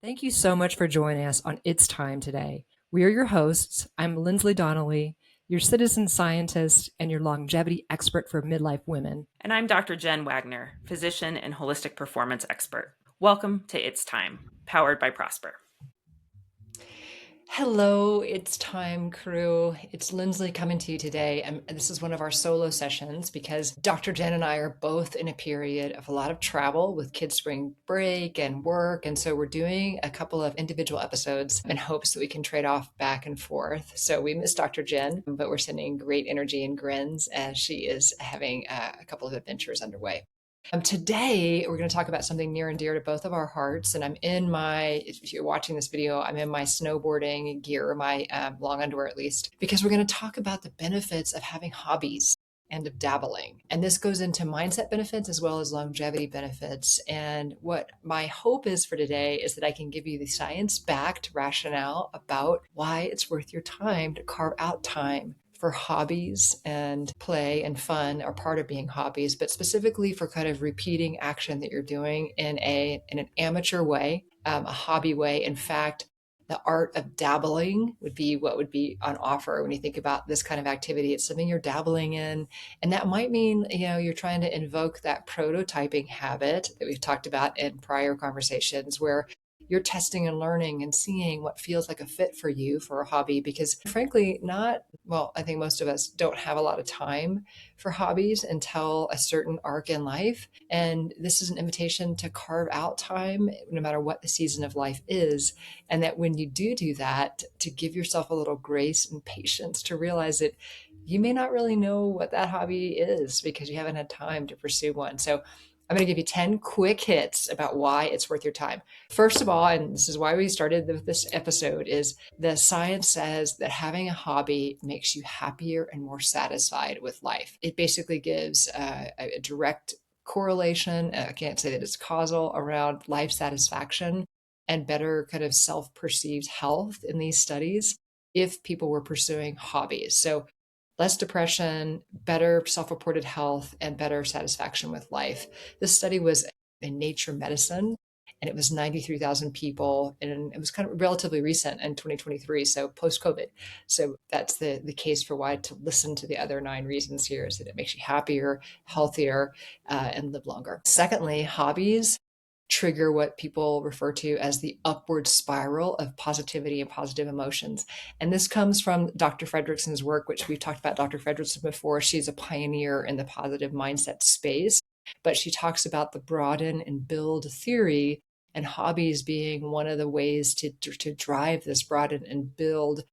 Thank you so much for joining us on It's Time today. We are your hosts. I'm Linsly Donnelly, your citizen scientist and your longevity expert for midlife women. And I'm Dr. Jen Wagner, physician and holistic performance expert. Welcome to It's Time, powered by Prosper. Hello, It's Time crew. It's Linsly coming to you today. And this is one of our solo sessions because Dr. Jen and I are both in a period of a lot of travel with kids' spring break and work. And so we're doing a couple of individual episodes in hopes that we can trade off back and forth. So we miss Dr. Jen, but we're sending great energy and grins as she is having a couple of adventures underway. Today, we're going to talk about something near and dear to both of our hearts. And if you're watching this video, I'm in my snowboarding gear, my long underwear at least, because we're going to talk about the benefits of having hobbies and of dabbling. And this goes into mindset benefits as well as longevity benefits. And what my hope is for today is that I can give you the science backed rationale about why it's worth your time to carve out time for hobbies, and play and fun are part of being hobbies, but specifically for kind of repeating action that you're doing in an amateur way, a hobby way. In fact, the art of dabbling would be what would be on offer when you think about this kind of activity. It's something you're dabbling in, and that might mean you're trying to invoke that prototyping habit that we've talked about in prior conversations, where you're testing and learning and seeing what feels like a fit for you for a hobby. Because frankly, I think most of us don't have a lot of time for hobbies until a certain arc in life. And this is an invitation to carve out time, no matter what the season of life is. And that when you do that, to give yourself a little grace and patience to realize that you may not really know what that hobby is because you haven't had time to pursue one. So I'm going to give you 10 quick hits about why it's worth your time. First of all, and this is why we started this episode, is the science says that having a hobby makes you happier and more satisfied with life. It basically gives a direct correlation. I can't say that it's causal around life satisfaction and better kind of self-perceived health in these studies if people were pursuing hobbies. So less depression, better self reported health, and better satisfaction with life. This study was in Nature Medicine, and it was 93,000 people, and it was kind of relatively recent in 2023, so post COVID. So that's the case for why to listen to the other 9 reasons here is that it makes you happier, healthier, and live longer. Secondly, hobbies trigger what people refer to as the upward spiral of positivity and positive emotions. And this comes from Dr. Fredrickson's work, which we've talked about Dr. Fredrickson before. She's a pioneer in the positive mindset space, but she talks about the broaden and build theory and hobbies being one of the ways to drive this broaden and build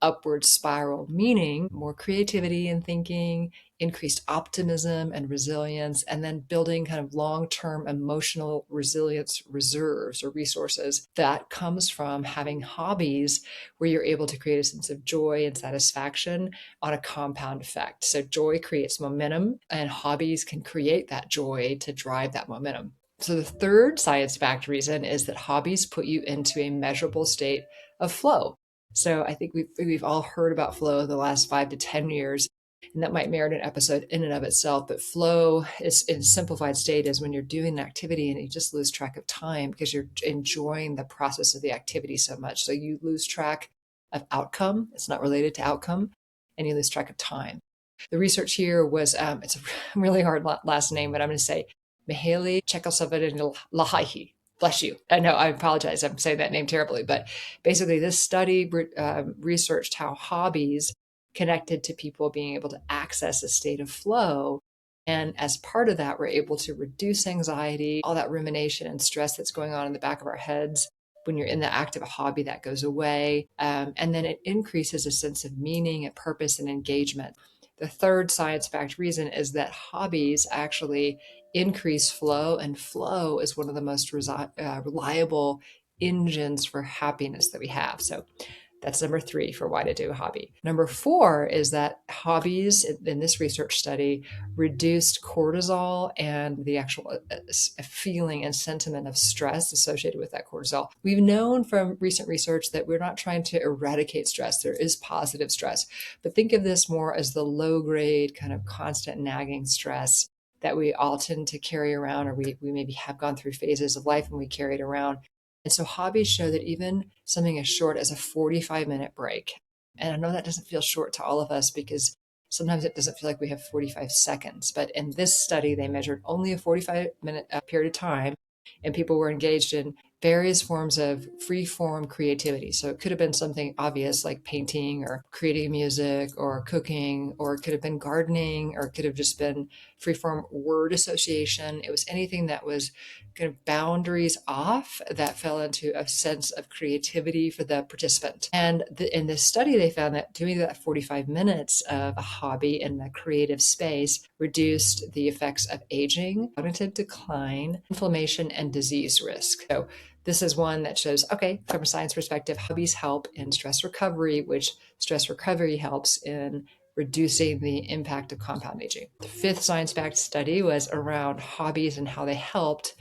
upward spiral, meaning more creativity and thinking, increased optimism and resilience, and then building kind of long-term emotional resilience reserves or resources that comes from having hobbies where you're able to create a sense of joy and satisfaction on a compound effect. So joy creates momentum, and hobbies can create that joy to drive that momentum. So the third science-backed reason is that hobbies put you into a measurable state of flow. So I think we've all heard about flow the last 5 to 10 years, and that might merit an episode in and of itself. But flow is in simplified state is when you're doing an activity and you just lose track of time because you're enjoying the process of the activity so much. So you lose track of outcome. It's not related to outcome, and you lose track of time. The research here was it's a really hard last name, but I'm going to say Mihaly Csikszentmihalyi. Bless you. I know, I apologize. I'm saying that name terribly. But basically, this study researched how hobbies connected to people being able to access a state of flow. And as part of that, we're able to reduce anxiety, all that rumination and stress that's going on in the back of our heads. When you're in the act of a hobby, that goes away. And then it increases a sense of meaning and purpose and engagement. The third science backed reason is that hobbies actually increase flow, and flow is one of the most reliable engines for happiness that we have. So that's number 3 for why to do a hobby. Number 4 is that hobbies in this research study reduced cortisol and the actual feeling and sentiment of stress associated with that cortisol. We've known from recent research that we're not trying to eradicate stress. There is positive stress, but think of this more as the low grade kind of constant nagging stress that we all tend to carry around, or we maybe have gone through phases of life and we carry it around. And so hobbies show that even something as short as a 45-minute break, and I know that doesn't feel short to all of us because sometimes it doesn't feel like we have 45 seconds. But in this study, they measured only a 45-minute period of time, and people were engaged in various forms of free form creativity. So it could have been something obvious like painting or creating music or cooking, or it could have been gardening, or it could have just been free form word association. It was anything that was kind of boundaries off that fell into a sense of creativity for the participant. And in this study, they found that doing that 45 minutes of a hobby in the creative space reduced the effects of aging, cognitive decline, inflammation, and disease risk. So this is one that shows, okay, from a science perspective, hobbies help in stress recovery, which stress recovery helps in reducing the impact of compound aging. The fifth science-backed study was around hobbies and how they helped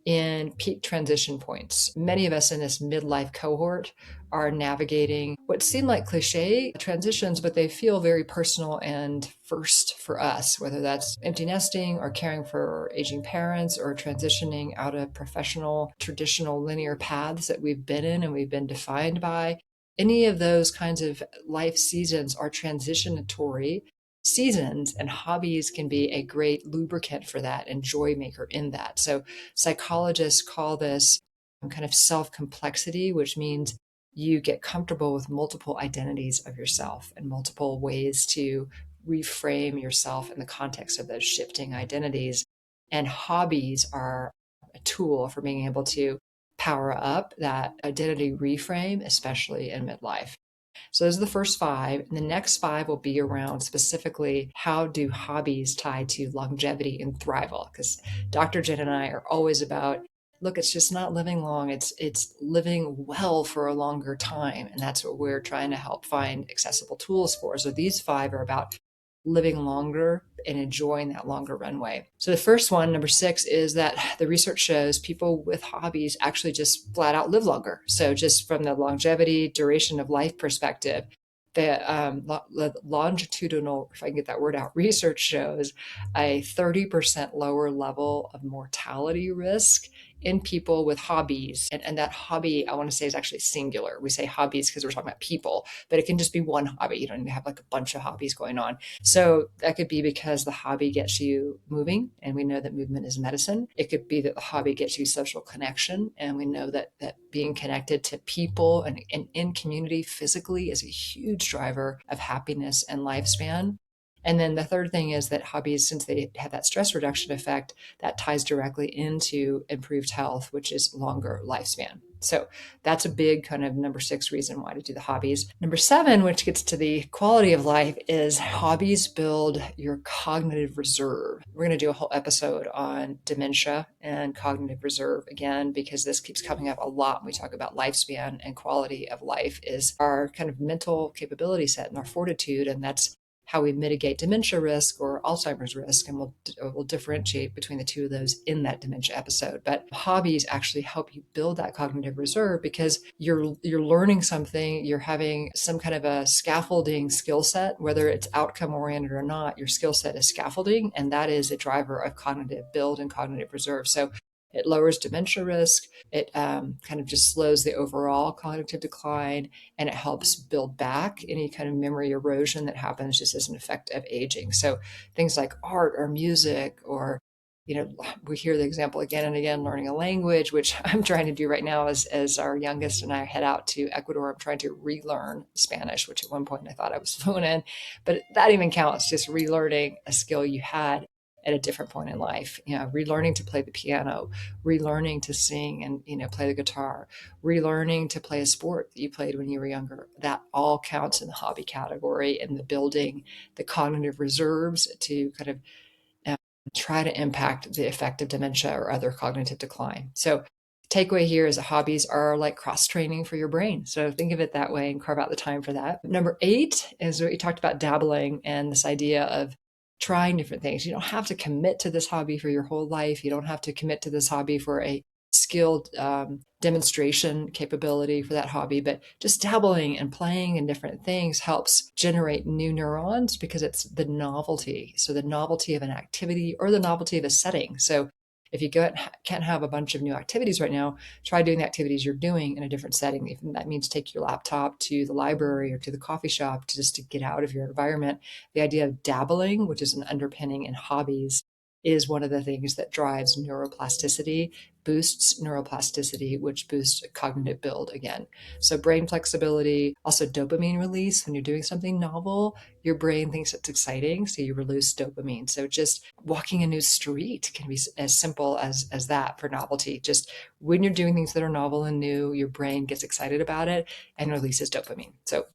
in peak transition points. Many of us in this midlife cohort are navigating what seem like cliche transitions, but they feel very personal and first for us, whether that's empty nesting or caring for aging parents or transitioning out of professional, traditional linear paths that we've been in and we've been defined by. Any of those kinds of life seasons are transitionatory seasons, and hobbies can be a great lubricant for that and joy maker in that. So psychologists call this kind of self complexity, which means you get comfortable with multiple identities of yourself and multiple ways to reframe yourself in the context of those shifting identities. And hobbies are a tool for being able to power up that identity reframe, especially in midlife. So those are the first five. And the next five will be around specifically how do hobbies tie to longevity and thrival? Because Dr. Jen and I are always about, look, it's just not living long. It's living well for a longer time. And that's what we're trying to help find accessible tools for. So these five are about living longer and enjoying that longer runway. So the first one, number six, is that the research shows people with hobbies actually just flat out live longer. So just from the longevity, duration of life perspective, the longitudinal, if I can get that word out, research shows a 30% lower level of mortality risk in people with hobbies. And that hobby, I want to say, is actually singular. We say hobbies because we're talking about people, but it can just be one hobby. You don't need to have like a bunch of hobbies going on. So that could be because the hobby gets you moving, and we know that movement is medicine. It could be that the hobby gets you social connection, and we know that being connected to people and in community physically is a huge driver of happiness and lifespan. And then the third thing is that hobbies, since they have that stress reduction effect, that ties directly into improved health, which is longer lifespan. So that's a big kind of number six reason why to do the hobbies. Number seven, which gets to the quality of life, is hobbies build your cognitive reserve. We're going to do a whole episode on dementia and cognitive reserve again, because this keeps coming up a lot when we talk about lifespan and quality of life, is our kind of mental capability set and our fortitude. And that's how we mitigate dementia risk or Alzheimer's risk. And we'll differentiate between the two of those in that dementia episode. But hobbies actually help you build that cognitive reserve because you're learning something, you're having some kind of a scaffolding skill set, whether it's outcome oriented or not, your skill set is scaffolding. And that is a driver of cognitive build and cognitive reserve. So it lowers dementia risk. It kind of just slows the overall cognitive decline, and it helps build back any kind of memory erosion that happens just as an effect of aging. So things like art or music, or we hear the example again and again, learning a language, which I'm trying to do right now as our youngest and I head out to Ecuador. I'm trying to relearn Spanish, which at one point I thought I was fluent in, but that even counts, just relearning a skill you had at a different point in life, relearning to play the piano, relearning to sing and, play the guitar, relearning to play a sport that you played when you were younger. That all counts in the hobby category and the building the cognitive reserves to kind of try to impact the effect of dementia or other cognitive decline. So takeaway here is that hobbies are like cross training for your brain. So think of it that way and carve out the time for that. Number 8 is what you talked about, dabbling, and this idea of trying different things. You don't have to commit to this hobby for your whole life. You don't have to commit to this hobby for a skilled demonstration capability for that hobby, but just dabbling and playing in different things helps generate new neurons because it's the novelty. So the novelty of an activity or the novelty of a setting. So If you can't have a bunch of new activities right now, try doing the activities you're doing in a different setting. Even that means take your laptop to the library or to the coffee shop just to get out of your environment. The idea of dabbling, which is an underpinning in hobbies, is one of the things that drives neuroplasticity, boosts neuroplasticity, which boosts cognitive build again. So brain flexibility, also dopamine release. When you're doing something novel, your brain thinks it's exciting, so you release dopamine. So just walking a new street can be as simple as that for novelty. Just when you're doing things that are novel and new, your brain gets excited about it and releases dopamine. So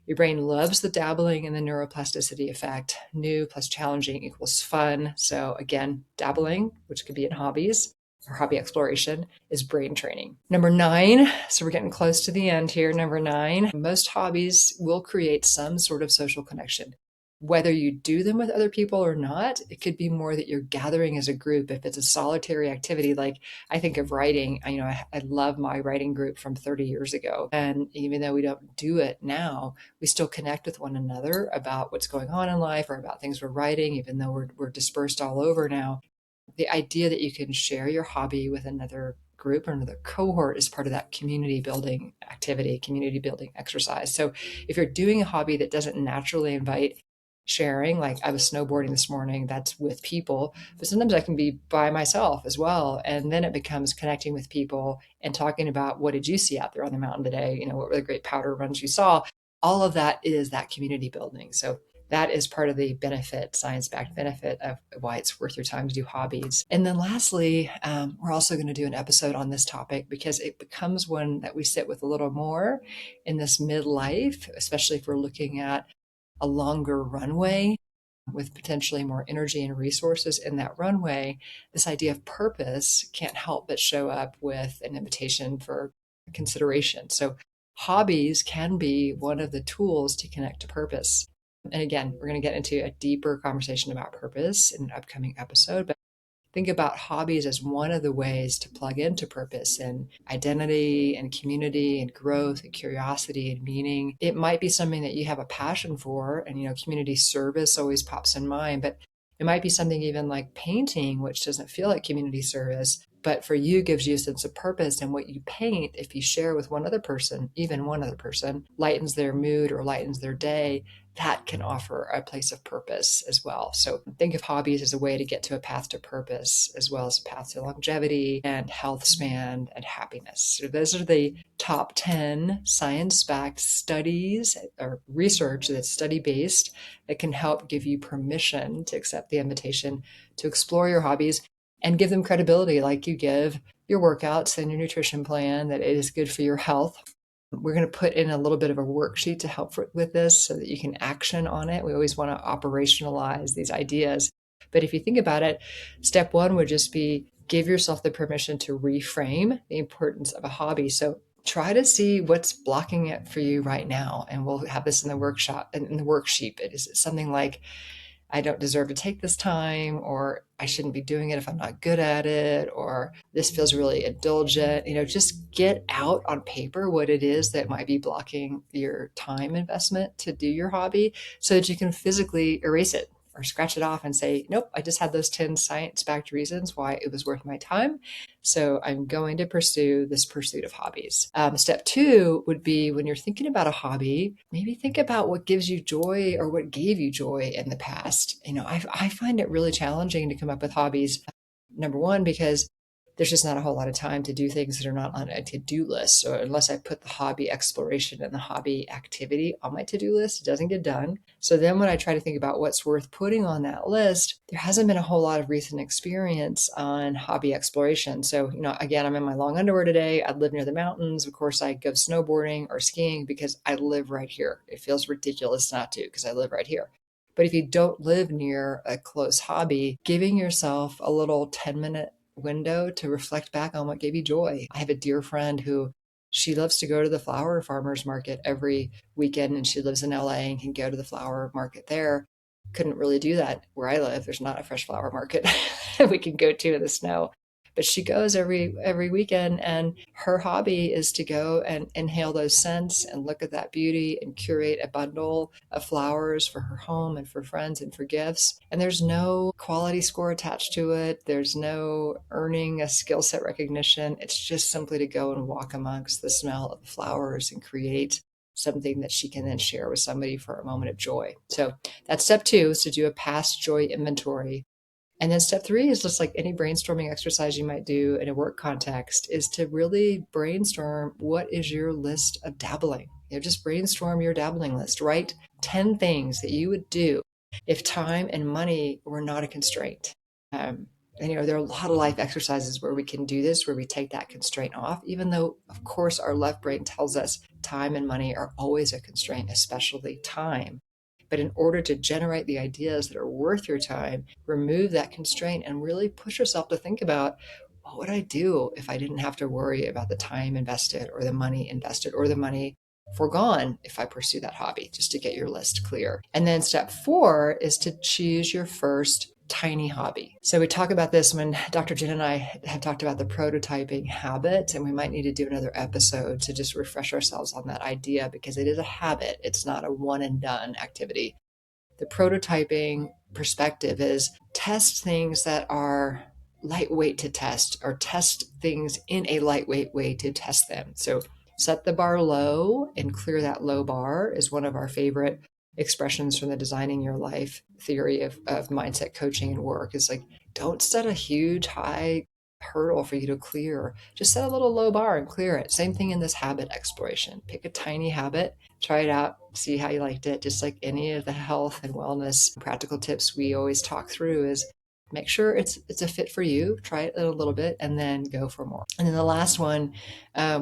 your brain loves the dabbling and the neuroplasticity effect. New plus challenging equals fun. So again, dabbling, which could be in hobbies or hobby exploration, is brain training. Number 9, so we're getting close to the end here. Number 9, most hobbies will create some sort of social connection. Whether you do them with other people or not, it could be more that you're gathering as a group. If it's a solitary activity, like I think of writing, I love my writing group from 30 years ago. And even though we don't do it now, we still connect with one another about what's going on in life or about things we're writing, even though we're dispersed all over now. The idea that you can share your hobby with another group or another cohort is part of that community building activity, community building exercise. So if you're doing a hobby that doesn't naturally invite sharing, like I was snowboarding this morning, that's with people, but sometimes I can be by myself as well. And then it becomes connecting with people and talking about, what did you see out there on the mountain today? What were the great powder runs you saw? All of that is that community building. So that is part of the benefit, science-backed benefit of why it's worth your time to do hobbies. And then lastly, we're also going to do an episode on this topic because it becomes one that we sit with a little more in this midlife, especially if we're looking at a longer runway with potentially more energy and resources in that runway. This idea of purpose can't help but show up with an invitation for consideration. So hobbies can be one of the tools to connect to purpose. And again, we're going to get into a deeper conversation about purpose in an upcoming episode, but think about hobbies as one of the ways to plug into purpose and identity and community and growth and curiosity and meaning. It might be something that you have a passion for, and community service always pops in mind, but it might be something even like painting, which doesn't feel like community service, but for you gives you a sense of purpose. And what you paint, if you share with one other person, even one other person, lightens their mood or lightens their day, that can offer a place of purpose as well. So think of hobbies as a way to get to a path to purpose, as well as a path to longevity and health span and happiness. So those are the top 10 science-backed studies or research that's study-based that can help give you permission to accept the invitation to explore your hobbies and give them credibility, like you give your workouts and your nutrition plan, that it is good for your health. We're going to put in a little bit of a worksheet to help with this so that you can action on it. We always want to operationalize these ideas. But if you think about it, step 1 would just be give yourself the permission to reframe the importance of a hobby. So try to see what's blocking it for you right now. And we'll have this in the workshop, in the worksheet. It is something like, I don't deserve to take this time, or I shouldn't be doing it if I'm not good at it, or this feels really indulgent. Just get out on paper what it is that might be blocking your time investment to do your hobby so that you can physically erase it or scratch it off and say, nope, I just had those 10 science-backed reasons why it was worth my time. So I'm going to pursue this pursuit of hobbies. Step 2 would be, when you're thinking about a hobby, maybe think about what gives you joy or what gave you joy in the past. I find it really challenging to come up with hobbies. Number 1, because there's just not a whole lot of time to do things that are not on a to-do list. Or unless I put the hobby exploration and the hobby activity on my to-do list, it doesn't get done. So then when I try to think about what's worth putting on that list, there hasn't been a whole lot of recent experience on hobby exploration. So, again, I'm in my long underwear today. I live near the mountains. Of course, I go snowboarding or skiing because I live right here. It feels ridiculous not to, because I live right here. But if you don't live near a close hobby, giving yourself a little 10-minute window to reflect back on what gave you joy. I have a dear friend who, she loves to go to the flower farmers market every weekend, and she lives in LA and can go to the flower market there. Couldn't really do that where I live. There's not a fresh flower market we can go to in the snow. but she goes every weekend, and her hobby is to go and inhale those scents and look at that beauty and curate a bundle of flowers for her home and for friends and for gifts. And there's no quality score attached to it. There's no earning a skill set recognition. It's just simply to go and walk amongst the smell of the flowers and create something that she can then share with somebody for a moment of joy. So that's step 2, is to do a past joy inventory. And then step 3 is just like any brainstorming exercise you might do in a work context, is to really brainstorm what is your list of dabbling. Just brainstorm your dabbling list. Write 10 things that you would do if time and money were not a constraint. And there are a lot of life exercises where we can do this, where we take that constraint off, even though, of course, our left brain tells us time and money are always a constraint, especially time. But in order to generate the ideas that are worth your time, remove that constraint and really push yourself to think about, what would I do if I didn't have to worry about the time invested or the money invested or the money foregone if I pursue that hobby, just to get your list clear. And then step 4 is to choose your first tiny hobby. So we talk about this when Dr. Jen and I have talked about the prototyping habit, and we might need to do another episode to just refresh ourselves on that idea, because it is a habit. It's not a one and done activity. The prototyping perspective is test things that are lightweight to test, or test things in a lightweight way to test them. So set the bar low and clear that low bar is one of our favorite expressions from the Designing Your Life theory of mindset coaching and work. Is like, don't set a huge high hurdle for you to clear. Just set a little low bar and clear it. Same thing in this habit exploration. Pick a tiny habit, try it out, see how you liked it. Just like any of the health and wellness practical tips we always talk through, is make sure it's a fit for you. Try it a little bit and then go for more. And then the last one,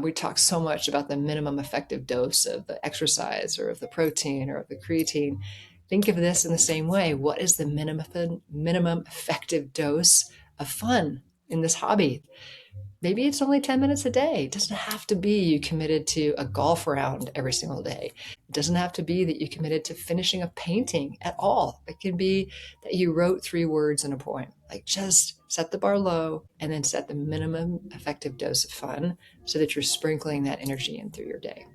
we talk so much about the minimum effective dose of the exercise or of the protein or of the creatine. Think of this in the same way. What is the minimum effective dose of fun in this hobby? Maybe it's only 10 minutes a day. It doesn't have to be you committed to a golf round every single day. It doesn't have to be that you committed to finishing a painting at all. It can be that you wrote 3 words in a poem. Like, just set the bar low and then set the minimum effective dose of fun so that you're sprinkling that energy in through your day.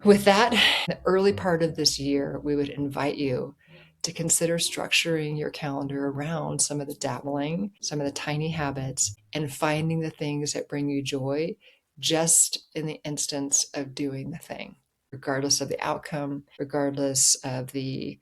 With that, the early part of this year, we would invite you to consider structuring your calendar around some of the dabbling, some of the tiny habits, and finding the things that bring you joy just in the instance of doing the thing, regardless of the outcome, regardless of the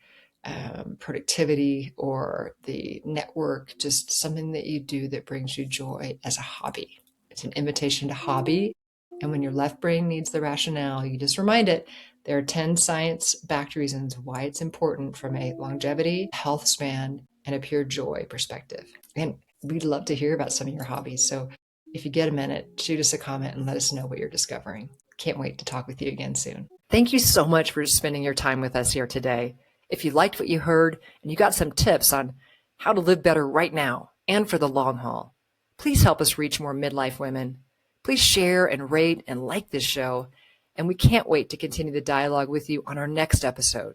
productivity or the network, just something that you do that brings you joy as a hobby. It's an invitation to hobby. And when your left brain needs the rationale, you just remind it there are 10 science-backed reasons why it's important from a longevity, health span, and a pure joy perspective. And we'd love to hear about some of your hobbies. So if you get a minute, shoot us a comment and let us know what you're discovering. Can't wait to talk with you again soon. Thank you so much for spending your time with us here today. If you liked what you heard and you got some tips on how to live better right now and for the long haul, please help us reach more midlife women. Please share and rate and like this show, and we can't wait to continue the dialogue with you on our next episode.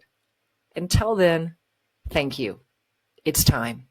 Until then, thank you. It's time.